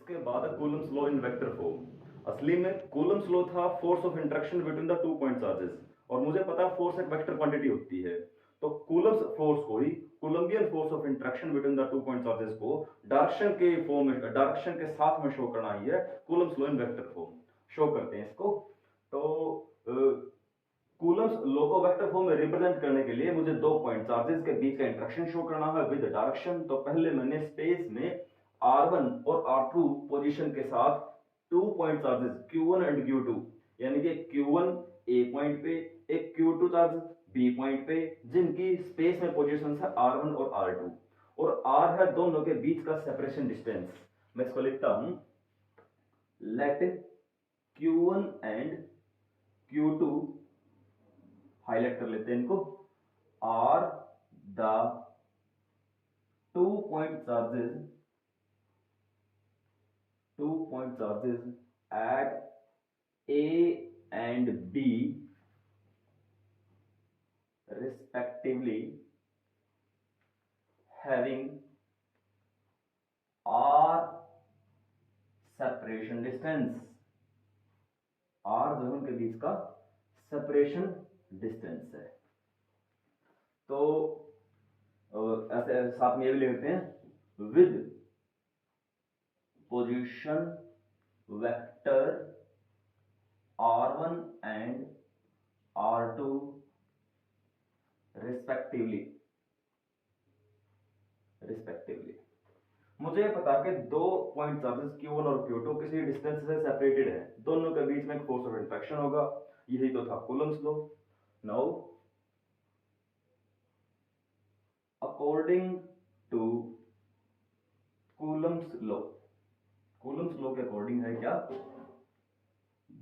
इसके बाद Coulomb's law in vector form. असली में कूलम्स लॉ था force of interaction between the 2 point charges, और मुझे पता है फोर्स एक वेक्टर क्वांटिटी होती है। तो कूलम्स फोर्स को ही coulombian force of interaction between the 2 point charges को डायरेक्शन के फॉर्म में, डायरेक्शन के साथ में शो करना ही है Coulomb's law in vector form. Show करते हैं इसको। तो कूलम्स लॉ को वेक्टर फॉर्म में रिप्रेजेंट करने के लिए मुझे 2 पॉइंट चार्जेस के बीच का इंटरेक्शन शो करना है विद डायरेक्शन। तो पहले मैंने स्पेस में r1 और r2 पोजीशन के साथ 2 point charges q1 and q2, यानी कि q1 a पॉइंट पे, एक q2 चार्ज b पॉइंट पे, जिनकी स्पेस में पोजीशन है r1 और r2, और r है दोनों के बीच का सेपरेशन डिस्टेंस। मैं इसको लिखता हूं, late q1 and q2, highlight कर लेते हैं इनको, are the 2 point charges at A and B respectively having R separation distance। R जो है उनके बीच का सेपरेशन डिस्टेंस है। तो ऐसे साथ में ये भी लिखते हैं, with position vector r1 and r2 respectively. मुझे पता कि 2 पॉइंट चार्जेस q1 और q2 किसी डिस्टेंस से सेपरेटेड है, दोनों के बीच में एक फोर्स ऑफ इंटरेक्शन होगा। यही तो था Coulomb's law. Now according to Coulomb's law के अकॉर्डिंग है क्या,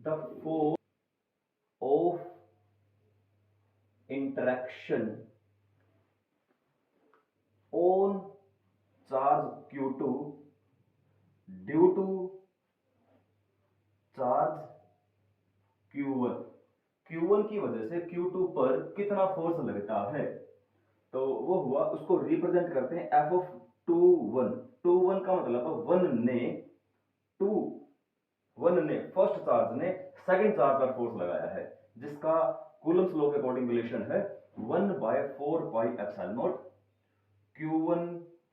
the force of interaction on charge q2 due to charge q1 की वजह से q2 पर कितना फोर्स लगता है, तो वो हुआ, उसको रिप्रेजेंट करते हैं f ऑफ 2 1 का मतलब वन ने फर्स्ट चार्ज ने सेकंड चार्ज पर फोर्स लगाया है, जिसका कूलम्स लॉ के अकॉर्डिंग रिलेशन है 1/4πε0 q1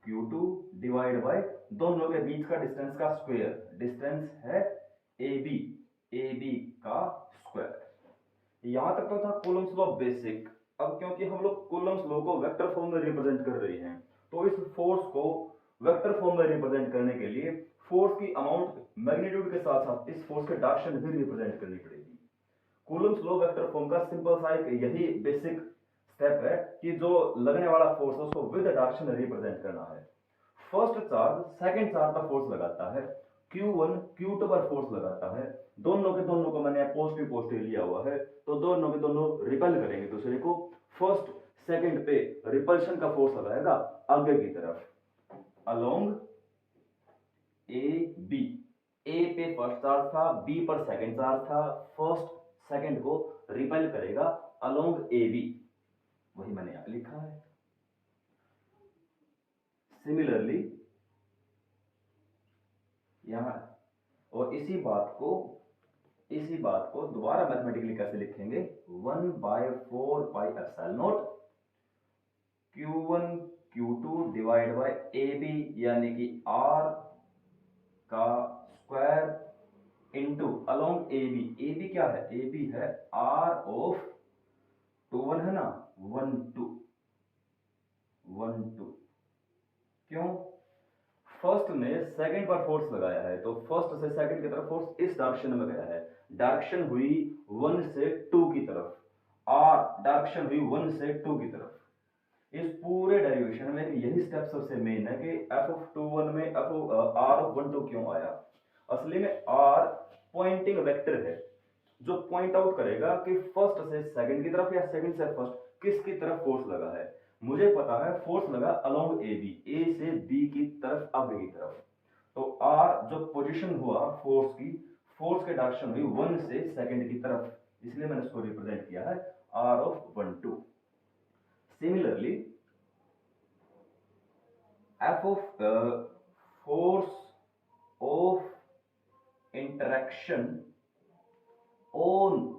q2 डिवाइड बाय दोनों के बीच का डिस्टेंस का स्क्वायर। डिस्टेंस है AB का स्क्वायर। यहां तक तो था कूलम्स लॉ बेसिक। अब क्योंकि हम लोग कूलम्स लॉ को वेक्टर फॉर्म में रिप्रेजेंट कर रहे हैं, तो इस फोर्स को वेक्टर फॉर्म में रिप्रेजेंट करने के लिए फोर्स की अमाउंट मैग्नीट्यूड के साथ साथ इस फोर्स के डायरेक्शन भी रिप्रेजेंट करनी पड़ेगी। कूलम्स लॉ वेक्टर फॉर्म का सिंपल सा एक यही बेसिक स्टेप है कि जो लगने वाला फोर्स है उसको विद डायरेक्शन रिप्रेजेंट करना है। फर्स्ट चार्ज सेकंड चार्ज पर फोर्स लगाता है, q1 q2 पर फोर्स लगाता है, दोनों को मैंने पॉजिटिव लिया हुआ है, तो दोनों के दोनों रिपेल करेंगे दूसरे को। फर्स्ट सेकंड पे रिपल्शन का फोर्स लगाएगा आगे की तरफ अलोंग ए पे फर्स्ट चार्ज था, बी पर सेकंड चार्ज था, फर्स्ट सेकंड को रिपेल करेगा अलोंग AB, वही मैंने यहां लिखा है। सिमिलरली यहां, और इसी बात को दोबारा मैथमेटिकली कैसे लिखेंगे, 1/4πε0 q1 q2 divide by AB, यानी कि R का स्क्वायर इनटू अलोंग AB क्या है, AB है R ऑफ 1 है ना, 1 2। क्यों, फर्स्ट ने सेकंड पर फोर्स लगाया है, तो फर्स्ट से सेकंड की तरफ फोर्स इस डायरेक्शन में गया है, डायरेक्शन हुई 1 से 2 की तरफ, और डायरेक्शन हुई 1 से 2 की तरफ। इस पूरे डेरिवेशन में यही स्टेप सबसे मेन है कि f ऑफ 2 1 में r ऑफ 1 2 क्यों आया। असली में r पॉइंटिंग वेक्टर है जो पॉइंट आउट करेगा कि फर्स्ट से सेकंड की तरफ या सेकंड से फर्स्ट किसकी तरफ फोर्स लगा है। मुझे पता है फोर्स लगा अलोंग AB, A से B की तरफ, आगे की तरफ। तो R जो पोजीशन हुआ फोर्स की, फोर्स के डायरेक्शन हुई 1 से सेकंड की तरफ, इसलिए मैंने इसको रिप्रेजेंट किया है R of 1 2। Similarly f of force of interaction on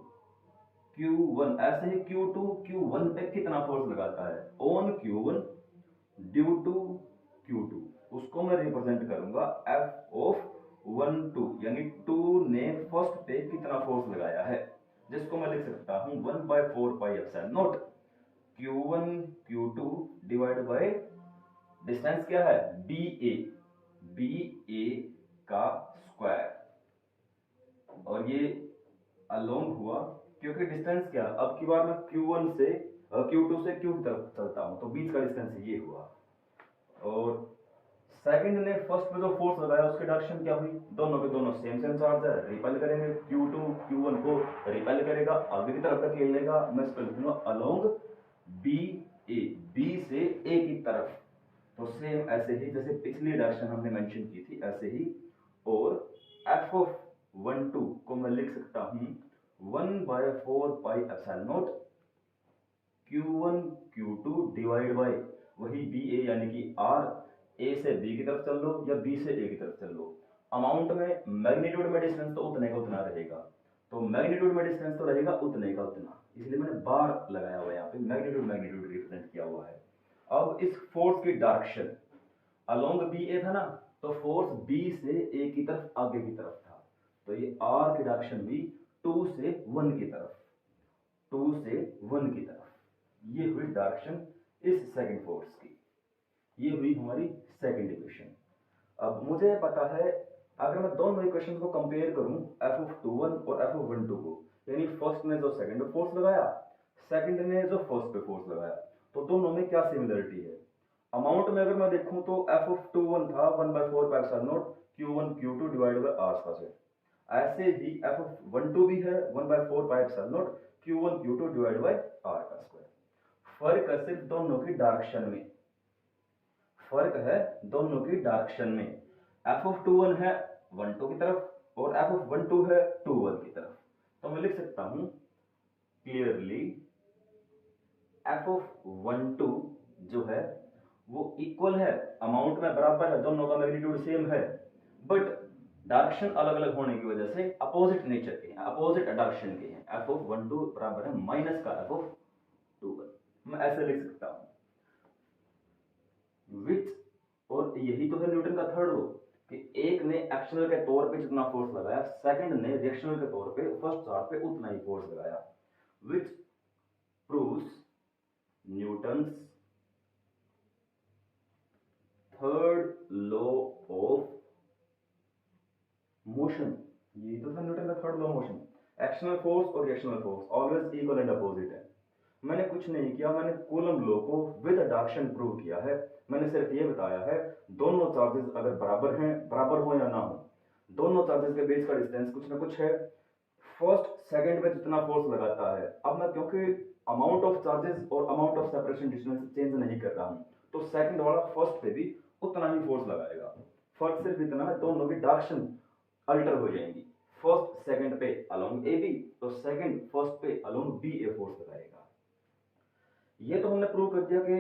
Q1, ऐसे ही Q2 Q1 पे कितना फोर्स लगाता है on Q1 due to Q2, उसको मैं रिप्रेजेंट करूंगा F ऑफ 1 2, यानी 2 ने फर्स्ट पे कितना फोर्स लगाया है, जिसको मैं लिख सकता हूं 1/4 pi epsilon not Q1 Q2 divide by distance क्या है BA का स्क्वायर, और ये अलोंग हुआ क्योंकि डिस्टेंस क्या, अब की बार मैं Q1 से Q2 से Q की तरफ चलता हूं तो बीच का डिस्टेंस ये हुआ, और सेकंड ने फर्स्ट पे जो फोर्स लगाया उसकी डायरेक्शन क्या हुई, दोनों के दोनों सेम चार्ज है, रिपेल करेंगे, Q2 Q1 को रिपेल करेगा, आगे की तरफ धकेल लेगा, मैं इसको लिखूंगा अलोंग B से A की तरफ, तो सेम ऐसे ही जैसे पिछली डायरेक्शन हमने मेंशन की थी ऐसे ही, और F ऑफ 1 2 को मैं लिख सकता हूं 1/4 pi epsilon not Q1 Q2 divide by वही BA यानी कि R, A से B की तरफ चल लो या B से A की तरफ चल लो, अमाउंट में मैग्नीट्यूड में डिस्टेंस तो उतने का उतना रहेगा, तो मैग्नीट्यूड में डिस्टेंस तो रहेगा उतने का उतना, इसलिए मैंने बार लगाया हुआ है यहाँ पे, मैग्नीट्यूड रिप्रेजेंट किया हुआ है। अब इस फोर्स की डायरेक्शन अलोंग BA था ना, तो फोर्स B से A की तरफ आगे की तरफ था, तो ये R की डायरेक्शन भी 2 से 1 की तरफ, 2 से 1 की तरफ, ये हुई डायरेक्शन इस सेकंड फोर्स की, ये हुई हमारी सेकंड इक्वेशन। अब मुझे पता है अगर मैं दोनों इक्वेशन को कंपेयर करूं F ऑफ 21 और F ऑफ 12 को, यानी फर्स्ट ने जो सेकंड पे फोर्स लगाया, सेकंड ने जो फर्स्ट पे फोर्स लगाया, तो दोनों में क्या सिमिलरिटी है, अमाउंट में अगर मैं देखूं तो F ऑफ 21 था 1/4 pi epsilon not Q1 Q2 divide by R square, ऐसे ही F ऑफ 12 भी है 1/4 pi epsilon not Q1 Q2 divide by R का स्क्वायर। फर्क है सिर्फ दोनों की डायरेक्शन में, फर्क है दोनों की डायरेक्शन में, F ऑफ 21 है 1 2 की तरफ और F ऑफ 1 2 है 2 1 की तरफ, तो मैं लिख सकता हूं क्लियरली F ऑफ 1 2 जो है वो इक्वल है, अमाउंट में बराबर है, दोनों का मैग्नीट्यूड सेम है, बट डायरेक्शन अलग अलग होने की वजह से अपोजिट नेचर के हैं, अपोजिट डायरेक्शन के हैं, F ऑफ 1 2 बराबर है माइनस का F ऑफ 2 1, मैं ऐसे लिख सकता हूं विच, और यही तो है न्यूटन का थर्ड लॉ कि एक ने एक्शनल के तौर पे जितना फोर्स लगाया, सेकंड ने रिएक्शनल के तौर पे फर्स्ट चार्ज पे उतना ही फोर्स लगाया, which proves Newton's third law of motion, ये तो था न्यूटन का third law of motion, actional force और reactional force always equal and opposite है। मैंने कुछ नहीं किया, मैंने कूलम लॉ को विद डायरेक्शन प्रूव किया है, मैंने सिर्फ ये बताया है दोनों चार्जेस अगर बराबर हैं, बराबर हो या ना हो, दोनों चार्जेस के बीच का डिस्टेंस कुछ ना कुछ है, फर्स्ट सेकंड में जितना फोर्स लगाता है, अब मैं क्योंकि अमाउंट ऑफ चार्जेस और amount of separation distance change नहीं कर रहा हूं, तो सेकंड वाला फर्स्ट पे भी उतना ही फोर्स लगाएगा, फर्क सिर्फ इतना है दोनों की डायरेक्शन अल्टर हो जाएंगी, फर्स्ट सेकंड पे अलोंग AB तो सेकंड फर्स्ट पे अलोंग BA फोर्स लगाएगा। ये तो हमने प्रूव कर दिया कि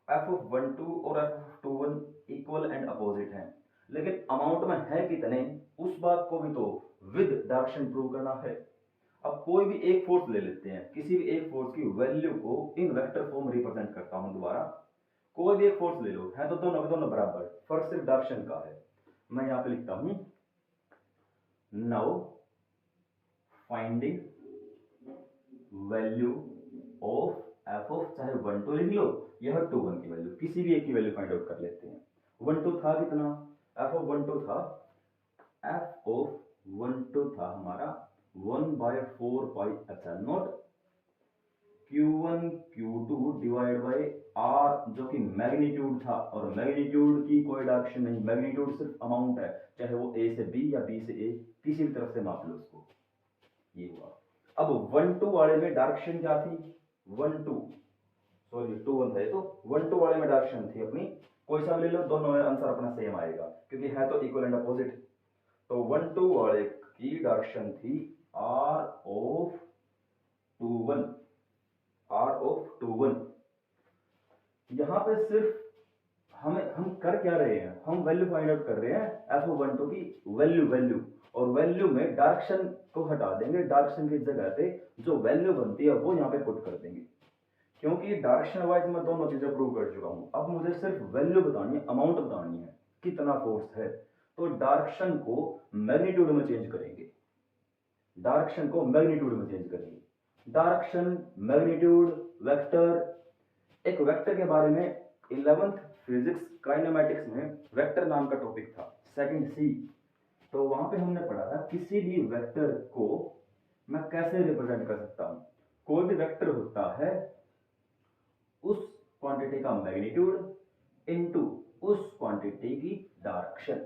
F ऑफ 1 2 और F of 2 1 equal and opposite हैं, लेकिन अमाउंट में है कितने उस बात को भी तो विद डायरेक्शन प्रूव करना है। अब कोई भी एक फोर्स ले लेते हैं, किसी भी एक फोर्स की वैल्यू को इन वेक्टर फॉर्म रिप्रेजेंट करता हूं दोबारा, कोई भी एक फोर्स ले लो, है तो दोनों के दोनों बराबर, फर्क सिर्फ डायरेक्शन का है। मैं यहां पे लिखता हूं now finding value of F of, चाहे 1 2 लिख लो या 2 1 की वैल्यू, किसी भी एक की वैल्यू फाइंड आउट कर लेते हैं। 1 2 था कितना, F ऑफ 1 2 था, F ऑफ 1 2 था हमारा 1/4 pi epsilon not Q1 Q2 divide by R जो कि मैग्नीट्यूड था, और मैग्नीट्यूड की कोई डायरेक्शन नहीं, मैग्नीट्यूड सिर्फ अमाउंट है, चाहे वो A से B या B से A किसी भी तरफ से माप लो उसको, ये हुआ। अब 1 2 वाले में डायरेक्शन क्या थी, 1 2 सॉरी 2 1 था, तो 1 2 वाले में डायरेक्शन थी अपनी, कोई सा भी ले लो, दोनों में आंसर अपना सेम आएगा क्योंकि है तो इक्वल एंड अपोजिट, तो 1 2 वाले की डायरेक्शन थी R ऑफ 2 1, R ऑफ 2 1, यहां पे सिर्फ हम कर क्या रहे हैं, हम वैल्यू फाइंड आउट कर रहे हैं FO12 की वैल्यू, और वैल्यू में डायरेक्शन को हटा देंगे, डायरेक्शन की जगह पे जो वैल्यू बनती है वो यहाँ पे पुट कर देंगे। क्योंकि डायरेक्शन वाइज मैं दोनों चीजें प्रूव कर चुका हूँ, अब मुझे सिर्फ वैल्यू बतानी है, अमाउंट बतानी है, कितना फोर्स है। तो डायरेक्शन को मैग्नीट्यूड में चेंज करेंगे, डायरेक्शन को मैग्नीट्यूड में चेंज करेंगे। Direction, magnitude, vector. एक वेक्टर के बारे में 11th फिजिक्स काइनेमेटिक्स में वेक्टर नाम का टॉपिक था, सेकंड सी। तो वहां पे हमने पढ़ा था किसी भी वेक्टर को मैं कैसे रिप्रेजेंट कर सकता हूं। कोई भी वेक्टर होता है उस क्वांटिटी का मैग्नीट्यूड इनटू उस क्वांटिटी की डायरेक्शन।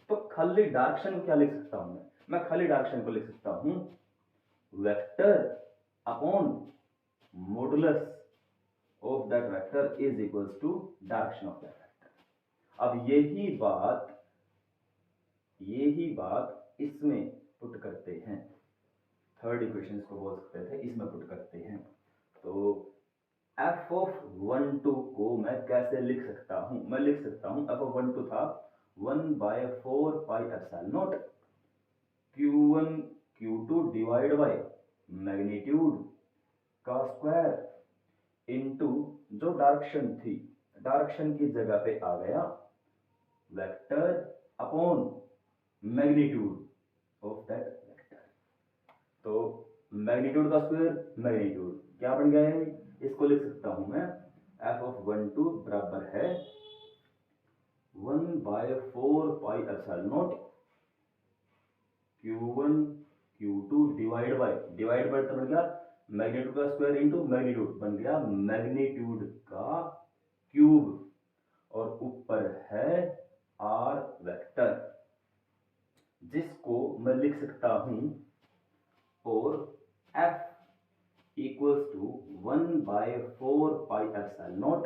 तो खाली डायरेक्शन को क्या लिख सकता हूं मैं खाली डायरेक्शन को लिख सकता हूं vector upon modulus of that vector is equals to direction of that vector. अब यही बात इसमें पुट करते हैं, थर्ड इक्वेशन को बोल सकते थे, इसमें पुट करते हैं। तो f(12) को मैं कैसे लिख सकता हूं, मैं लिख सकता हूं f(12) था 1/4πε0 q1 q2 divide by magnitude का स्क्वायर इनटू जो डायरेक्शन थी, डायरेक्शन की जगह पे आ गया vector upon magnitude of that vector. तो मैग्नीट्यूड का स्क्वायर मैग्नीट्यूड क्या बन गया है, इसको लिख सकता हूं मैं f(12) बराबर है 1/4πε0 q1 q2 डिवाइड बाय तो बन गया मैग्नीट्यूड का स्क्वायर इनटू मैग्नीट्यूड, बन गया मैग्नीट्यूड का क्यूब, और ऊपर है r वेक्टर, जिसको मैं लिख सकता हूं और f इक्वल्स टू 1/4πε0,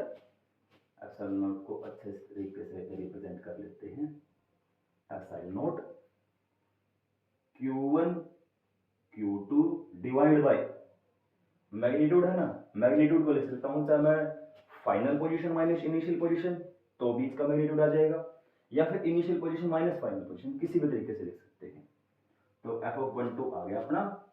ε0 को अच्छे तरीके से रिप्रेजेंट कर लेते हैं, ε0 q1 q2 divide by magnitude है ना, मैग्नीट्यूड को लिख सकता हूं चाहे मैं final position minus initial position, तो बीच का मैग्नीट्यूड आ जाएगा, या फिर initial position minus final position, किसी भी तरीके से लिख सकते हैं। तो f(12) आ गया अपना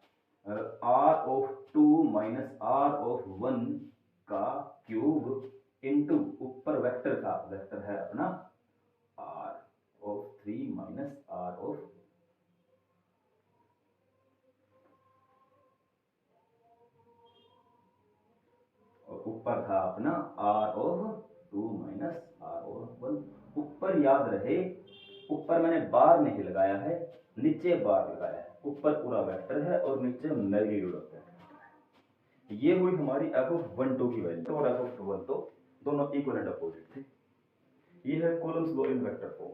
r(2) माइनस r(1) का क्यूब इनटू ऊपर वेक्टर का, वेक्टर है अपना r(3) माइनस r(, और ऊपर था अपना r(2) माइनस r(1). ऊपर याद रहे, ऊपर मैंने बार नहीं लगाया है, नीचे बार लगाया है, ऊपर पूरा वेक्टर है और नीचे मैग्नीट्यूड ऑफ वेक्टर। ये हुई हमारी f(12) की वैल्यू, और f(12) दोनों इक्वल एंड अपोजिट थे। ये है Coulomb's law in vector form.